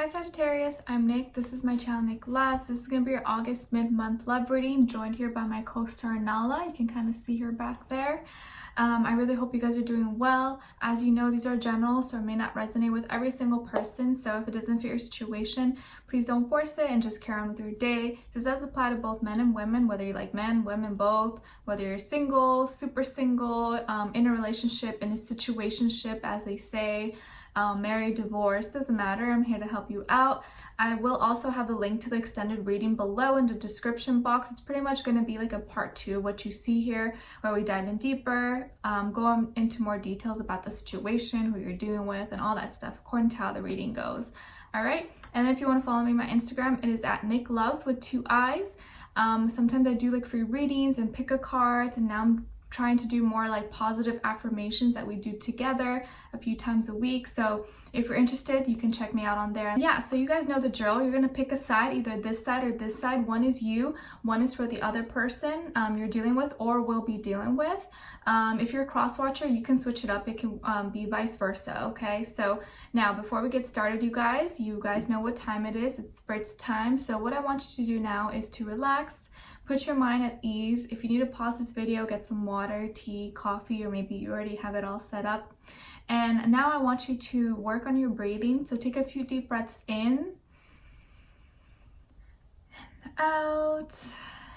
Hi Sagittarius, I'm Nick. This is my channel NicLoves. This is going to be your August mid-month love reading, joined here by my co-star Nala. You can kind of see her back there. I really hope you guys are doing well. As you know, these are general, so it may not resonate with every single person. So if it doesn't fit your situation, please don't force it and just carry on with your day. This does apply to both men and women, whether you like men, women, both, whether you're single, super single, in a relationship, in a situationship, as they say, married, divorced, doesn't matter. I'm here to help you out. I will also have the link to the extended reading below in the description box. It's pretty much going to be like a part 2 of what you see here, where we dive in deeper, go into more details about the situation, who you're dealing with, and all that stuff according to how the reading goes. All right, and then if you want to follow me on my Instagram, it is at NicLoves with 2 I's. Sometimes I do like free readings and pick a card, and now I'm trying to do more like positive affirmations that we do together a few times a week. So if you're interested, you can check me out on there. Yeah, so you guys know the drill. You're gonna pick a side, either this side or this side. One is you, one is for the other person you're dealing with or will be dealing with. If you're a cross watcher, you can switch it up. It can be vice versa, okay? So now before we get started, you guys know what time it is. It's Spritz time. So what I want you to do now is to relax. Put your mind at ease. If you need to pause this video, get some water, tea, coffee, or maybe you already have it all set up. And now I want you to work on your breathing. So take a few deep breaths in and out.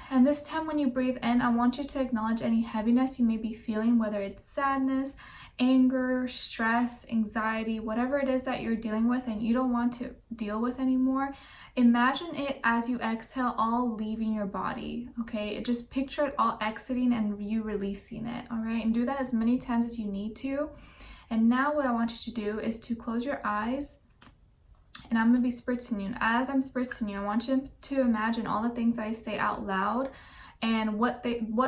And this time when you breathe in, I want you to acknowledge any heaviness you may be feeling, whether it's sadness, anger, stress, anxiety, whatever it is that you're dealing with and you don't want to deal with anymore. Imagine it as you exhale, all leaving your body, okay? Just picture it all exiting and you releasing it, all right? And do that as many times as you need to. And now what I want you to do is to close your eyes, and I'm gonna be spritzing you. As I'm spritzing you, I want you to imagine all the things I say out loud and what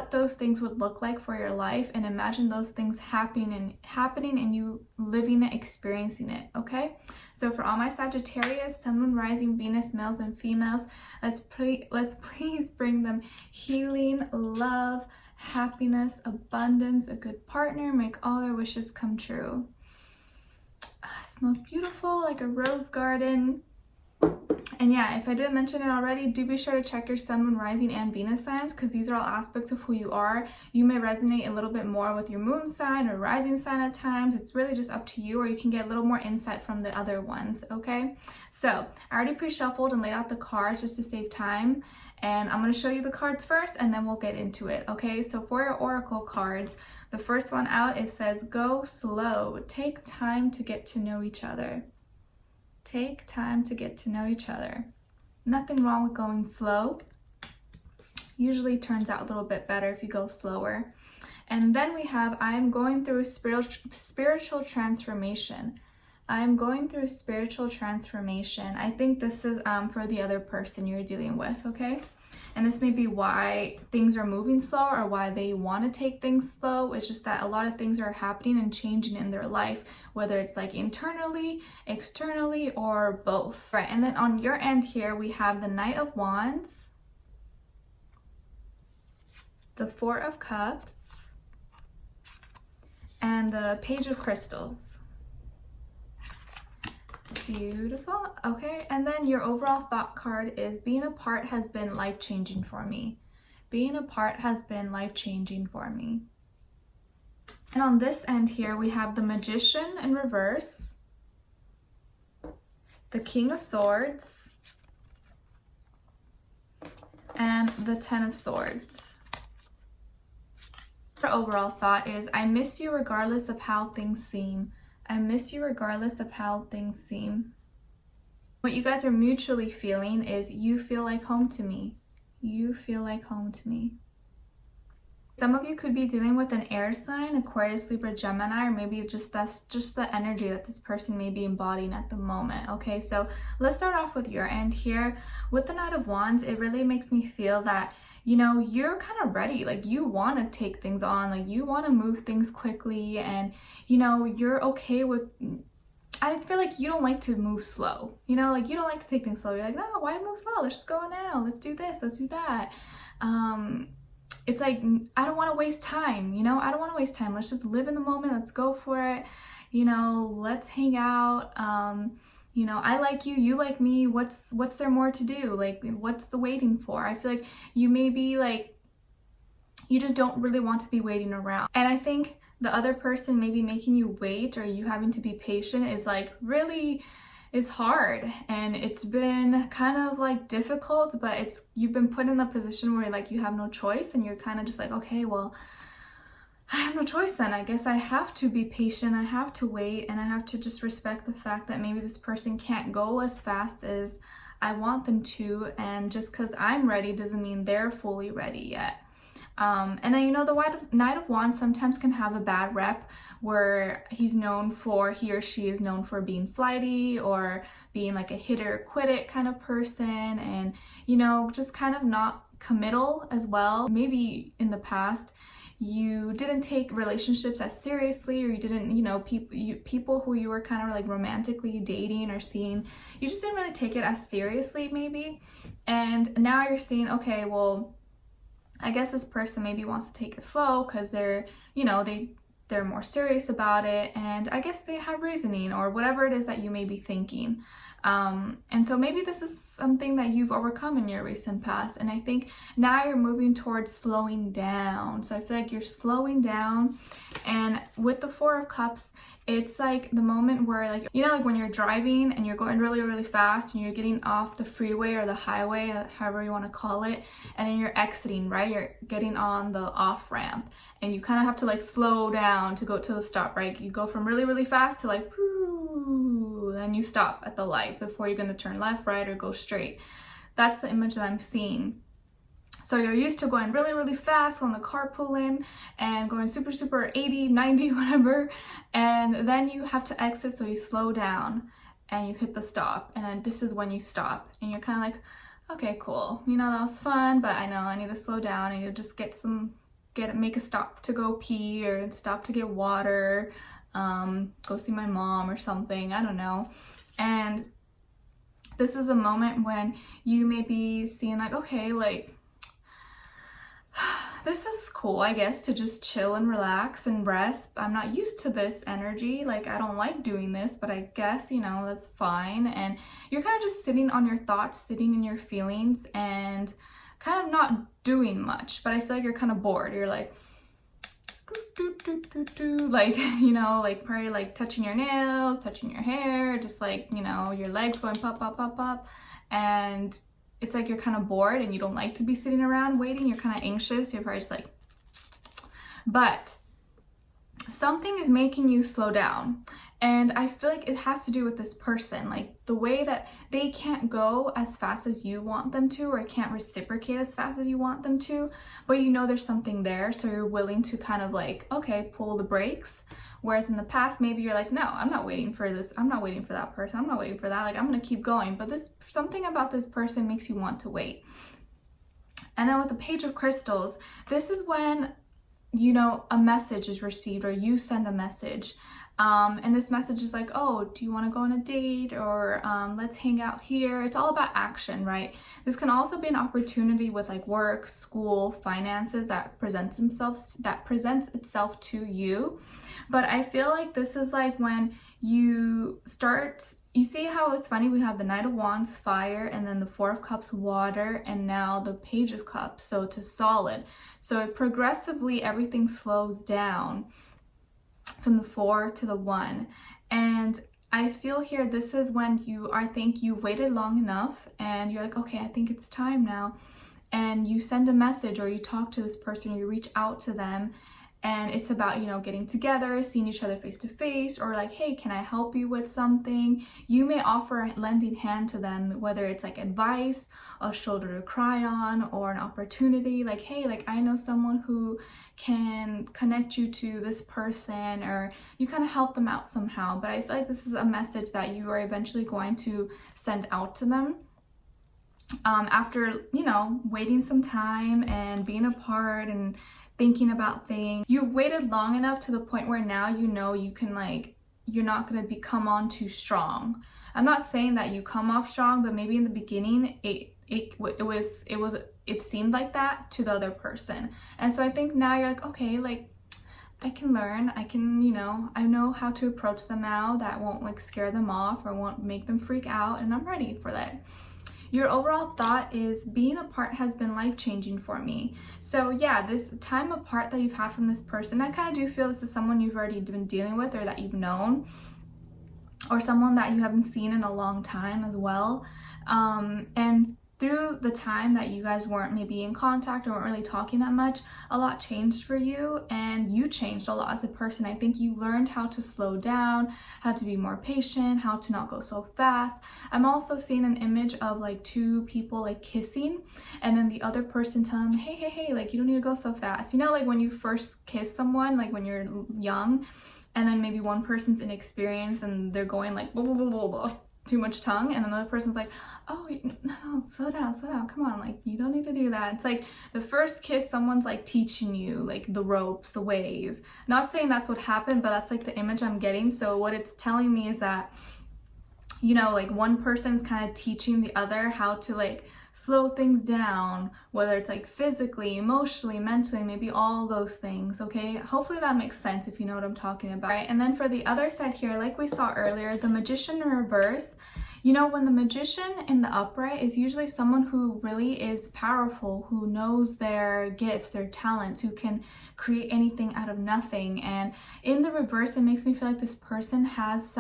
those things would look like for your life, and imagine those things happening and you living it, experiencing it, okay? So for all my Sagittarius, Sun, Moon, Rising, Venus, males and females, let's please bring them healing, love, happiness, abundance, a good partner, make all their wishes come true. Smells beautiful, like a rose garden. And yeah, if I didn't mention it already, do be sure to check your Sun, Moon, Rising, and Venus signs, because these are all aspects of who you are. You may resonate a little bit more with your moon sign or rising sign at times. It's really just up to you, or you can get a little more insight from the other ones, okay? So I already pre-shuffled and laid out the cards just to save time. And I'm going to show you the cards first, and then we'll get into it, okay? So for your oracle cards, the first one out, it says, go slow. Take time to get to know each other. Take time to get to know each other. Nothing wrong with going slow. Usually turns out a little bit better if you go slower. And then we have, I am going through spiritual transformation. I am going through spiritual transformation. I think this is for the other person you're dealing with, okay? And this may be why things are moving slow or why they want to take things slow. It's just that a lot of things are happening and changing in their life, whether it's like internally, externally, or both. Right, and then on your end here, we have the Knight of Wands, the Four of Cups, and the Page of Crystals. Beautiful. Okay, and then your overall thought card is, being apart has been life-changing for me. Being apart has been life-changing for me. And on this end here, we have the Magician in reverse, the King of Swords, and the Ten of Swords. Our overall thought is, I miss you regardless of how things seem. I miss you regardless of how things seem. What you guys are mutually feeling is, you feel like home to me. You feel like home to me. Some of you could be dealing with an air sign, Aquarius, Libra, Gemini, or maybe that's just the energy that this person may be embodying at the moment. Okay, so let's start off with your end here. With the Knight of Wands, it really makes me feel that, you know, you're kind of ready. Like, you want to take things on, like you want to move things quickly, and you know, you're okay with, I feel like you don't like to move slow, you know, like you don't like to take things slow. You're like, no, why move slow? Let's just go now. Let's do this, let's do that. It's like, I don't want to waste time, you know, I don't want to waste time. Let's just live in the moment. Let's go for it. You know, let's hang out. you know, I like you, you like me, what's there more to do? Like, what's the waiting for? I feel like you may be like, you just don't really want to be waiting around. And I think the other person maybe making you wait or you having to be patient is like really, it's hard, and it's been kind of like difficult, but you've been put in a position where like you have no choice, and you're kind of just like, okay, well, I have no choice then. I guess I have to be patient, I have to wait, and I have to just respect the fact that maybe this person can't go as fast as I want them to, and just because I'm ready doesn't mean they're fully ready yet. And then, you know, the Knight of Wands sometimes can have a bad rep where he or she is known for being flighty or being like a hit or quit it kind of person, and, you know, just kind of not committal as well. Maybe in the past you didn't take relationships as seriously, or you didn't, you know, people who you were kind of like romantically dating or seeing, you just didn't really take it as seriously maybe. And now you're seeing, okay, well, I guess this person maybe wants to take it slow because they're, you know, they're more serious about it, and I guess they have reasoning or whatever it is that you may be thinking. And so maybe this is something that you've overcome in your recent past, and I think now you're moving towards slowing down. So I feel like you're slowing down, and with the Four of Cups, it's like the moment where, like, you know, like when you're driving and you're going really, really fast and you're getting off the freeway or the highway, however you want to call it, and then you're exiting, right? You're getting on the off ramp, and you kind of have to like slow down to go to the stop, right? You go from really, really fast to like, and you stop at the light before you're going to turn left, right, or go straight. That's the image that I'm seeing. So you're used to going really, really fast on the carpooling and going super, super 80, 90, whatever. And then you have to exit, so you slow down and you hit the stop. And then this is when you stop. And you're kind of like, okay, cool. You know, that was fun, but I know I need to slow down. and you just make a stop to go pee or stop to get water, go see my mom or something. I don't know. And this is a moment when you may be seeing like, okay, like, this is cool, I guess, to just chill and relax and rest. I'm not used to this energy. Like, I don't like doing this, but I guess, you know, that's fine. And you're kind of just sitting on your thoughts, sitting in your feelings, and kind of not doing much. But I feel like you're kind of bored. You're like, like, you know, like probably like touching your nails, touching your hair, just like, you know, your legs going pop, pop, pop, pop. And it's like you're kind of bored and you don't like to be sitting around waiting. You're kind of anxious. You're probably just like, but something is making you slow down. And I feel like it has to do with this person, like the way that they can't go as fast as you want them to, or can't reciprocate as fast as you want them to, but you know there's something there, so you're willing to kind of like, okay, pull the brakes. Whereas in the past, maybe you're like, no, I'm not waiting for this, I'm not waiting for that person, I'm not waiting for that, like I'm gonna keep going. But something about this person makes you want to wait. And then with the Page of Crystals, this is when, you know, a message is received, or you send a message. And this message is like, oh, do you want to go on a date, or let's hang out here. It's all about action, right? This can also be an opportunity with like work, school, finances that presents itself to you. But I feel like this is like when you see how it's funny, we have the Knight of Wands, fire, and then the Four of Cups, water, and now the Page of Cups, so to solid. So it progressively, everything slows down from the 4 to the 1. And I feel here, this is when I think you waited long enough and you're like, okay, I think it's time now. And you send a message, or you talk to this person, or you reach out to them, and it's about, you know, getting together, seeing each other face to face, or like, hey, can I help you with something? You may offer a lending hand to them, whether it's like advice, a shoulder to cry on, or an opportunity, like, hey, like I know someone who can connect you to this person, or you kind of help them out somehow. But I feel like this is a message that you are eventually going to send out to them. After, you know, waiting some time and being apart and thinking about things, you've waited long enough to the point where now you know you can, like, you're not going to come on too strong. I'm not saying that you come off strong, but maybe in the beginning it seemed like that to the other person. And so I think now you're like, okay, like I can learn. I can, you know, I know how to approach them now that won't like scare them off or won't make them freak out, and I'm ready for that. Your overall thought is being apart has been life-changing for me. So yeah, this time apart that you've had from this person, I kind of do feel this is someone you've already been dealing with or that you've known, or someone that you haven't seen in a long time as well. And through the time that you guys weren't maybe in contact or weren't really talking that much, a lot changed for you, and you changed a lot as a person. I think you learned how to slow down, how to be more patient, how to not go so fast. I'm also seeing an image of like two people like kissing, and then the other person telling them, hey, like you don't need to go so fast. You know, like when you first kiss someone, like when you're young, and then maybe one person's inexperienced and they're going like blah, blah, blah, blah, blah, too much tongue, and another person's like, oh no, slow down, come on, like you don't need to do that. It's like the first kiss, someone's like teaching you like the ropes, the ways. Not saying that's what happened, but that's like the image I'm getting. So what it's telling me is that, you know, like one person's kind of teaching the other how to like slow things down, whether it's like physically, emotionally, mentally, maybe all those things, okay? Hopefully that makes sense if you know what I'm talking about, right? And then for the other side here, like we saw earlier, the Magician in reverse, you know, when the Magician in the upright is usually someone who really is powerful, who knows their gifts, their talents, who can create anything out of nothing. And in the reverse, it makes me feel like this person has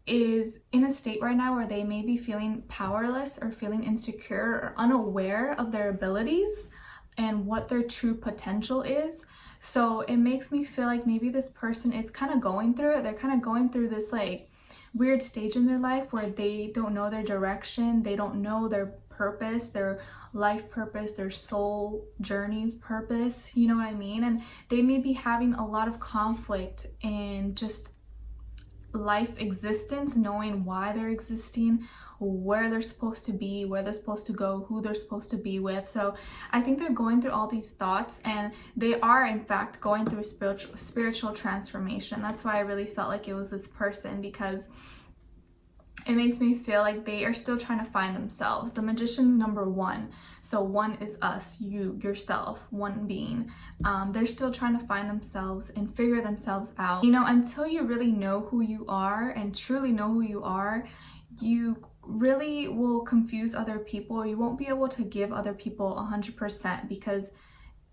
is in a state right now where they may be feeling powerless or feeling insecure or unaware of their abilities and what their true potential is. So it makes me feel like maybe this person is kind of going through it. They're kind of going through this like weird stage in their life where they don't know their direction. They don't know their purpose, their life purpose, their soul journey purpose. You know what I mean? And they may be having a lot of conflict in just life existence, knowing why they're existing, where they're supposed to be, where they're supposed to go, who they're supposed to be with. So I think they're going through all these thoughts, and they are in fact going through spiritual transformation. That's why I really felt like it was this person, because it makes me feel like they are still trying to find themselves. The Magician's number one. So one is us, you, yourself, one being. They're still trying to find themselves and figure themselves out. You know, until you really know who you are and truly know who you are, you really will confuse other people. You won't be able to give other people 100%, because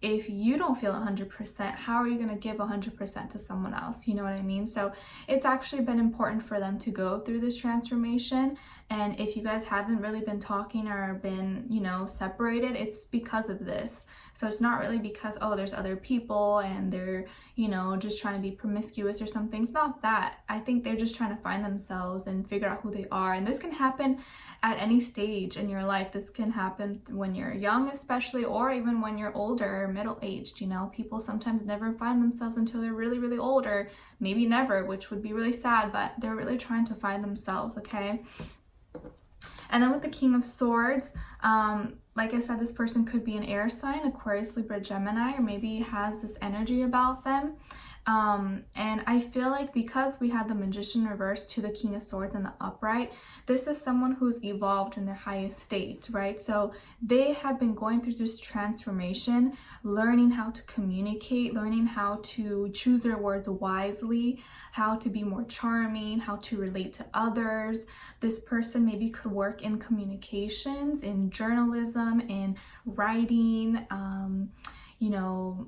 if you don't feel 100%, how are you going to give 100% to someone else? You know what I mean? So it's actually been important for them to go through this transformation. And if you guys haven't really been talking or been, you know, separated, it's because of this. So it's not really because, oh, there's other people and they're, you know, just trying to be promiscuous or something. It's not that. I think they're just trying to find themselves and figure out who they are. And this can happen at any stage in your life. This can happen when you're young, especially, or even when you're older or middle-aged. You know, people sometimes never find themselves until they're really, really old, or maybe never, which would be really sad, but they're really trying to find themselves, okay? And then with the King of Swords, like I said, this person could be an air sign, Aquarius, Libra, Gemini, or maybe has this energy about them. And I feel like because we had the Magician reversed to the King of Swords in the upright, this is someone who's evolved in their highest state, right? So they have been going through this transformation, learning how to communicate, learning how to choose their words wisely, how to be more charming, how to relate to others. This person maybe could work in communications, in journalism, in writing, you know,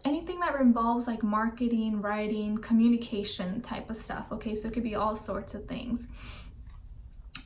anything that involves like marketing, writing, communication type of stuff, okay? So it could be all sorts of things.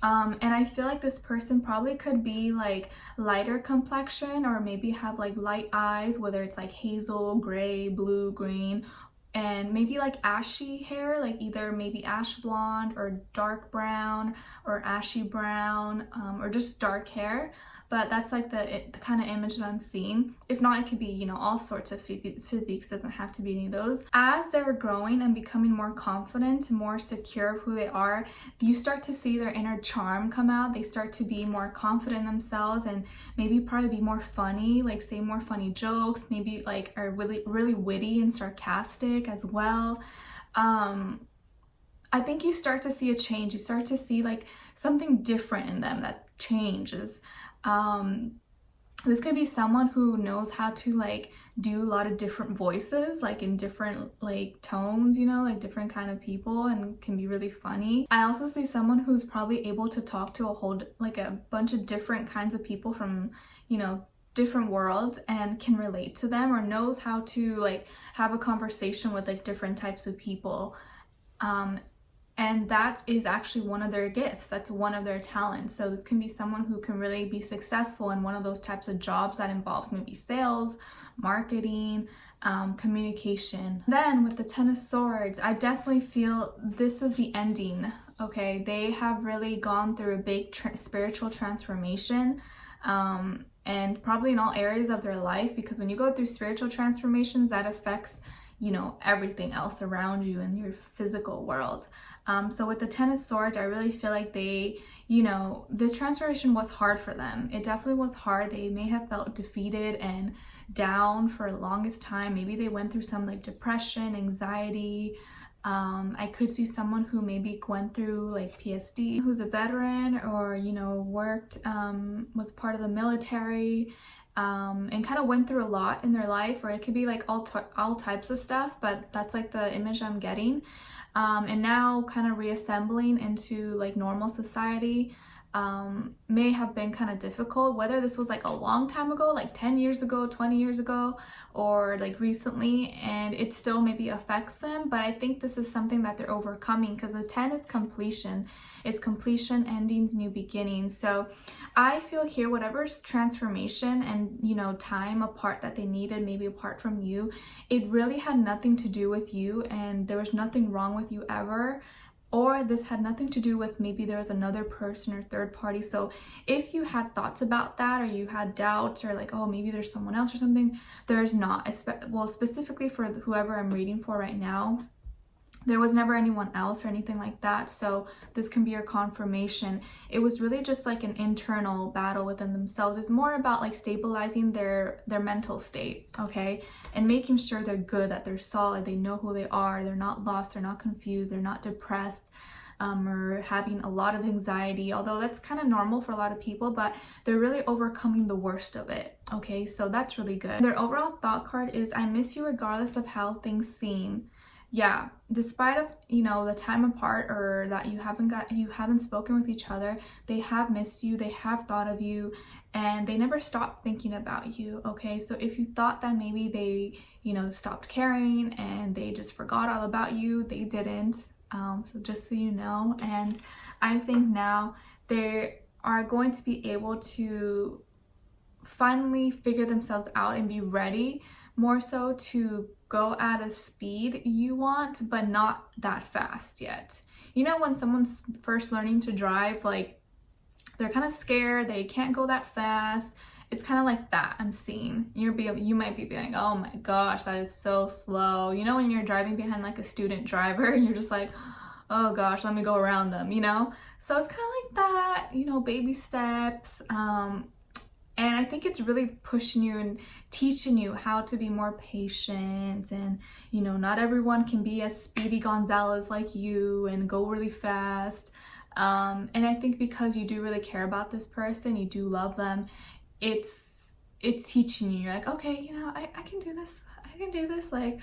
And I feel like this person probably could be like lighter complexion, or maybe have like light eyes, whether it's like hazel, gray, blue, green, and maybe like ashy hair, like either maybe ash blonde or dark brown or ashy brown, or just dark hair. But that's like the kind of image that I'm seeing. If not, it could be, you know, all sorts of physiques, doesn't have to be any of those. As they're growing and becoming more confident, more secure of who they are, you start to see their inner charm come out. They start to be more confident in themselves, and maybe probably be more funny, like say more funny jokes, maybe like are really, really witty and sarcastic as well. I think you start to see a change. You start to see like something different in them that changes. This could be someone who knows how to like do a lot of different voices, like in different like tones, you know, like different kind of people, and can be really funny. I also see someone who's probably able to talk to a bunch of different kinds of people from, you know, different worlds, and can relate to them, or knows how to like have a conversation with like different types of people. And that is actually one of their gifts. That's one of their talents. So this can be someone who can really be successful in one of those types of jobs that involves maybe sales, marketing, communication. Then with the Ten of Swords, I definitely feel this is the ending. Okay, they have really gone through a big spiritual transformation, and probably in all areas of their life, because when you go through spiritual transformations, that affects, you know, everything else around you in your physical world. So with the Ten of Swords, I really feel like they, you know, this transformation was hard for them. It definitely was hard. They may have felt defeated and down for the longest time. Maybe they went through some like depression, anxiety. I could see someone who maybe went through like PSD, who's a veteran, or, you know, worked, was part of the military, and kind of went through a lot in their life, or it could be like all types of stuff, but that's like the image I'm getting. And now kind of reassembling into like normal society may have been kind of difficult, whether this was like a long time ago, like 10 years ago, 20 years ago, or like recently, and it still maybe affects them. But I think this is something that they're overcoming, because the 10 is completion. It's completion, endings, new beginnings. So I feel here, whatever's transformation and, you know, time apart that they needed, maybe apart from you, it really had nothing to do with you, and there was nothing wrong with you ever. Or this had nothing to do with, maybe there was another person or third party. So if you had thoughts about that, or you had doubts, or like, oh, maybe there's someone else or something, there's not. Well, specifically for whoever I'm reading for right now, there was never anyone else or anything like that. So this can be your confirmation. It was really just like an internal battle within themselves. It's more about like stabilizing their mental state, okay? And making sure they're good, that they're solid, they know who they are, they're not lost, they're not confused, they're not depressed, or having a lot of anxiety, although that's kind of normal for a lot of people, but they're really overcoming the worst of it, okay? So that's really good. Their overall thought card is, I miss you regardless of how things seem. Yeah, despite of, you know, the time apart, or that you haven't spoken with each other, they have missed you, they have thought of you, and they never stopped thinking about you, okay? So if you thought that maybe they, you know, stopped caring and they just forgot all about you, they didn't. So just so you know. And I think now they are going to be able to finally figure themselves out and be ready, more so to go at a speed you want, but not that fast yet. You know, when someone's first learning to drive, like they're kind of scared, they can't go that fast. It's kind of like that I'm seeing. You might be like, oh my gosh, that is so slow. You know, when you're driving behind like a student driver and you're just like, oh gosh, let me go around them, you know? So it's kind of like that, you know, baby steps. And I think it's really pushing you and teaching you how to be more patient, and, you know, not everyone can be as Speedy Gonzalez like you and go really fast. And I think because you do really care about this person, you do love them, it's teaching you. You're like, okay, you know, I can do this. I can do this. Like,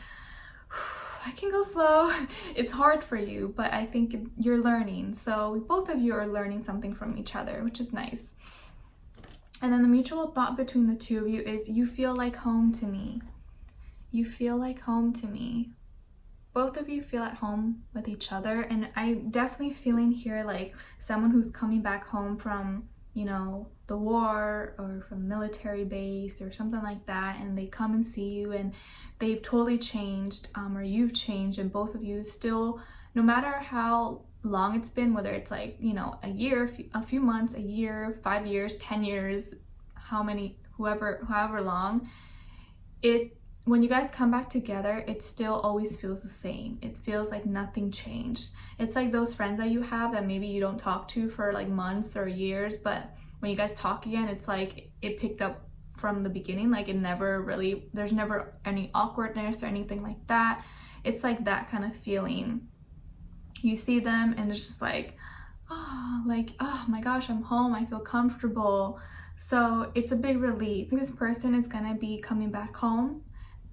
I can go slow. It's hard for you, but I think you're learning. So both of you are learning something from each other, which is nice. And then the mutual thought between the two of you is, you feel like home to me. You feel like home to me. Both of you feel at home with each other. And I'm definitely feeling here like someone who's coming back home from, you know, the war, or from military base or something like that. And they come and see you, and they've totally changed, or you've changed. And both of you still, no matter how long it's been, whether it's like, you know, a year, a few months, a year, 5 years, 10 years, however long, when you guys come back together, it still always feels the same. It feels like nothing changed. It's like those friends that you have that maybe you don't talk to for like months or years, but when you guys talk again, it's like it picked up from the beginning. Like there's never any awkwardness or anything like that. It's like that kind of feeling. You see them and it's just like, oh, like, oh my gosh, I'm home, I feel comfortable. So it's a big relief. This person is gonna be coming back home,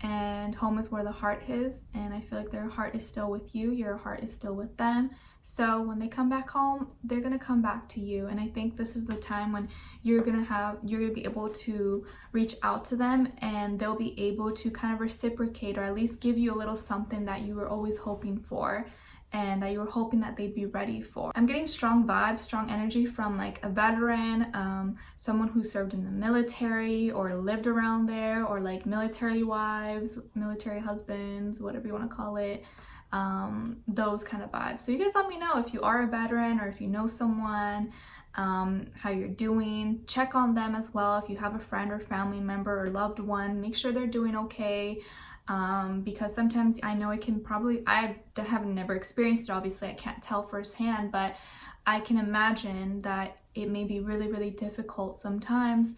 and home is where the heart is, and I feel like their heart is still with you, your heart is still with them. So when they come back home, they're gonna come back to you, and I think this is the time when you're gonna be able to reach out to them, and they'll be able to kind of reciprocate, or at least give you a little something that you were always hoping for, and that you were hoping that they'd be ready for. I'm getting strong vibes, strong energy from like a veteran, someone who served in the military or lived around there, or like military wives, military husbands, whatever you want to call it, those kind of vibes. So you guys let me know if you are a veteran, or if you know someone, how you're doing. Check on them as well. If you have a friend or family member or loved one, make sure they're doing okay. Because sometimes I know it can probably, I have never experienced it, obviously I can't tell firsthand, but I can imagine that it may be really, really difficult sometimes.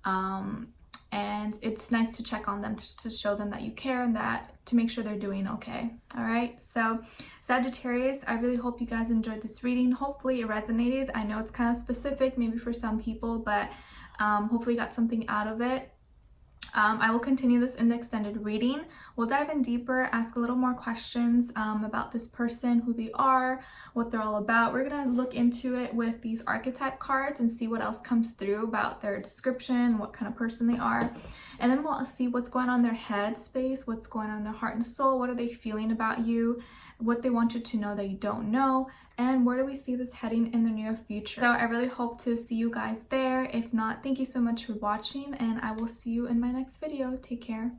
And it's nice to check on them, just to show them that you care, and that to make sure they're doing okay. All right, so Sagittarius, I really hope you guys enjoyed this reading. Hopefully it resonated. I know it's kind of specific maybe for some people, but hopefully you got something out of it. I will continue this in the extended reading. We'll dive in deeper, ask a little more questions about this person, who they are, what they're all about. We're going to look into it with these archetype cards and see what else comes through about their description, what kind of person they are. And then we'll see what's going on in their head space, what's going on in their heart and soul, what are they feeling about you, what they want you to know that you don't know, and where do we see this heading in the near future. So I really hope to see you guys there. If not, thank you so much for watching, and I will see you in my next video. Take care.